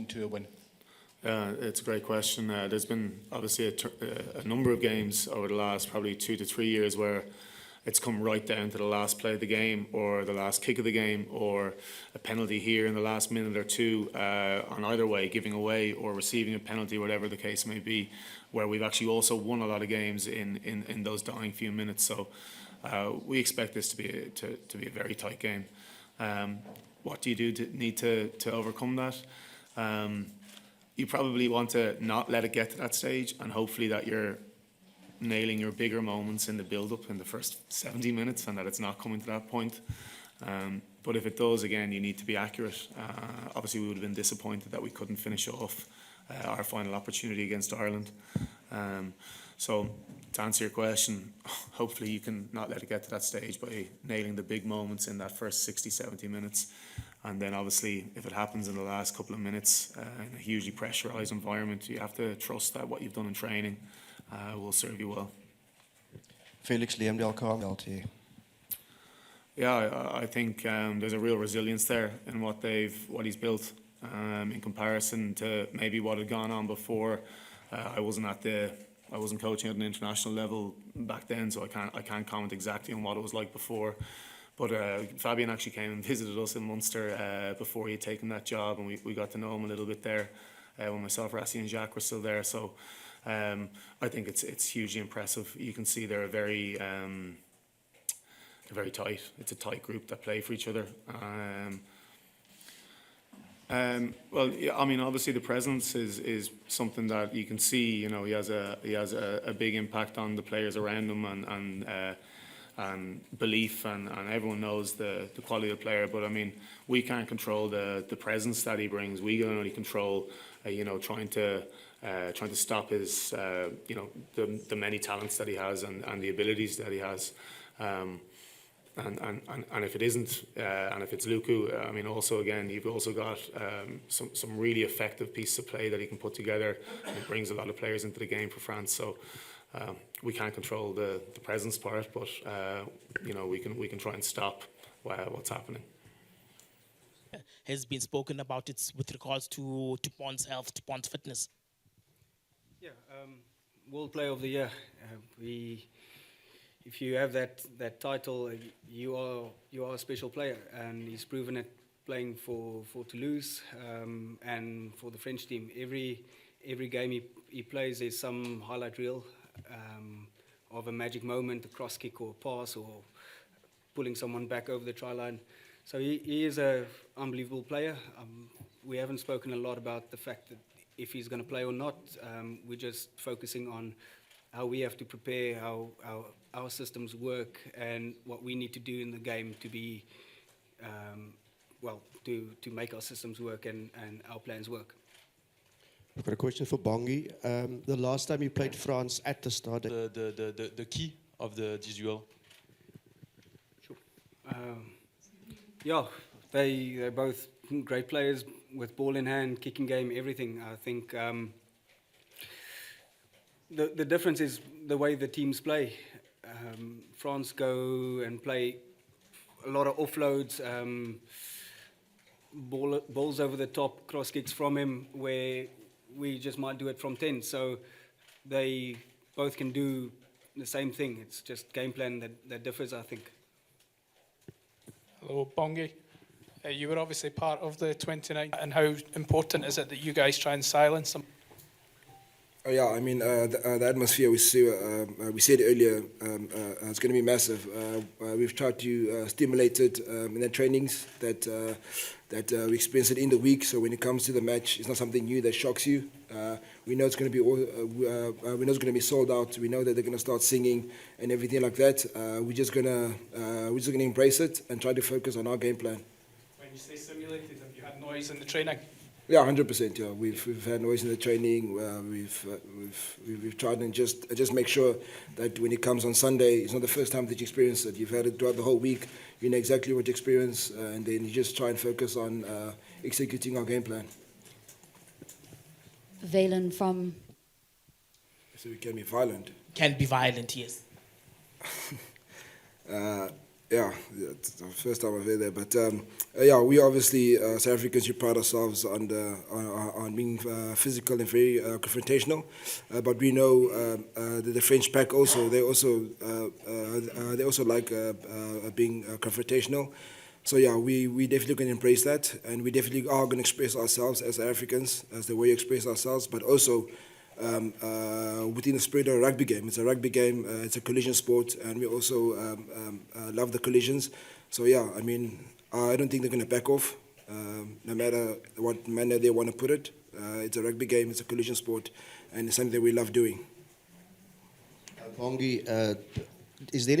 into a win? It's a great question. There's been obviously a number of games over the last probably 2 to 3 years where it's come right down to the last play of the game or the last kick of the game or a penalty here in the last minute or two on either way, giving away or receiving a penalty, whatever the case may be, where we've actually also won a lot of games in those dying few minutes. So we expect this to be a very tight game. What do you do to need to overcome that? You probably want to not let it get to that stage, and hopefully that you're nailing your bigger moments in the build-up in the first 70 minutes and that it's not coming to that point. But if it does, again, you need to be accurate. Obviously, we would have been disappointed that we couldn't finish off our final opportunity against Ireland. So to answer your question, hopefully you can not let it get to that stage by nailing the big moments in that first 60, 70 minutes. And then obviously, if it happens in the last couple of minutes in a hugely pressurised environment, you have to trust that what you've done in training will serve you well. Felix Leemdal, LT. Yeah, I think there's a real resilience there in what he's built in comparison to maybe what had gone on before. I wasn't coaching at an international level back then, so I can't comment exactly on what it was like before. But Fabian actually came and visited us in Munster before he had taken that job, and we got to know him a little bit there when myself, Rassi and Jacques were still there. So I think it's hugely impressive. You can see they're very tight. It's a tight group that play for each other. Well, yeah, I mean, obviously the presence is something that you can see. You know, he has a big impact on the players around him and belief, and everyone knows the quality of the player. But I mean, we can't control the presence that he brings. We can only control, trying to stop his, the many talents that he has and the abilities that he has. And if it isn't, and if it's Luku, I mean, also again, you've also got some really effective pieces of play that he can put together. He brings a lot of players into the game for France. So we can't control the presence part, but we can try and stop what's happening. Has been spoken about it with regards to Pond's health, to Pond's fitness. Yeah, World Player of the Year. If you have that title, you are a special player, and he's proven it playing for Toulouse and for the French team. Every game he plays, there's some highlight reel of a magic moment, a cross kick or a pass or pulling someone back over the try line. So he is an unbelievable player. We haven't spoken a lot about the fact that if he's going to play or not. We're just focusing on how we have to prepare, how our systems work, and what we need to do in the game to be, to make our systems work and our plans work. I've got a question for Bongi. The last time you played France at the start, the key of this duel. Sure. Yeah, they're both great players with ball in hand, kicking game, everything. I think the difference is the way the teams play. France go and play a lot of offloads, balls over the top, cross kicks from him, where we just might do it from 10. So they both can do the same thing. It's just game plan that differs, I think. Hello, Bongi. You were obviously part of the 29, and how important is it that you guys try and silence them? Yeah, I mean, the atmosphere, we said earlier, it's going to be massive. We've tried to stimulate it in the trainings that we experience it in the week. So when it comes to the match, it's not something new that shocks you. We know it's going to be we know it's going to be sold out. We know that they're going to start singing and everything like that. We're just going to embrace it and try to focus on our game plan. When you say simulated, have you had noise in the training? Yeah, 100%. Yeah, we've had noise in the training. We've tried and just make sure that when it comes on Sunday, it's not the first time that you experience it. You've had it throughout the whole week. You know exactly what you experience, and then you just try and focus on executing our game plan. Valen from. So we can be violent. Can be violent, yes. Yeah, it's the first time I've heard that. But yeah, we obviously South Africans, we pride ourselves on being physical and very confrontational. But we know that the French pack also they also like being confrontational. So yeah, we definitely can embrace that, and we definitely are going to express ourselves as Africans, as the way we express ourselves, but also within the spirit of a rugby game. It's a rugby game, it's a collision sport, and we also love the collisions. So yeah, I mean, I don't think they're going to back off, no matter what manner they want to put it. It's a rugby game, it's a collision sport, and it's something that we love doing. Bongi, is there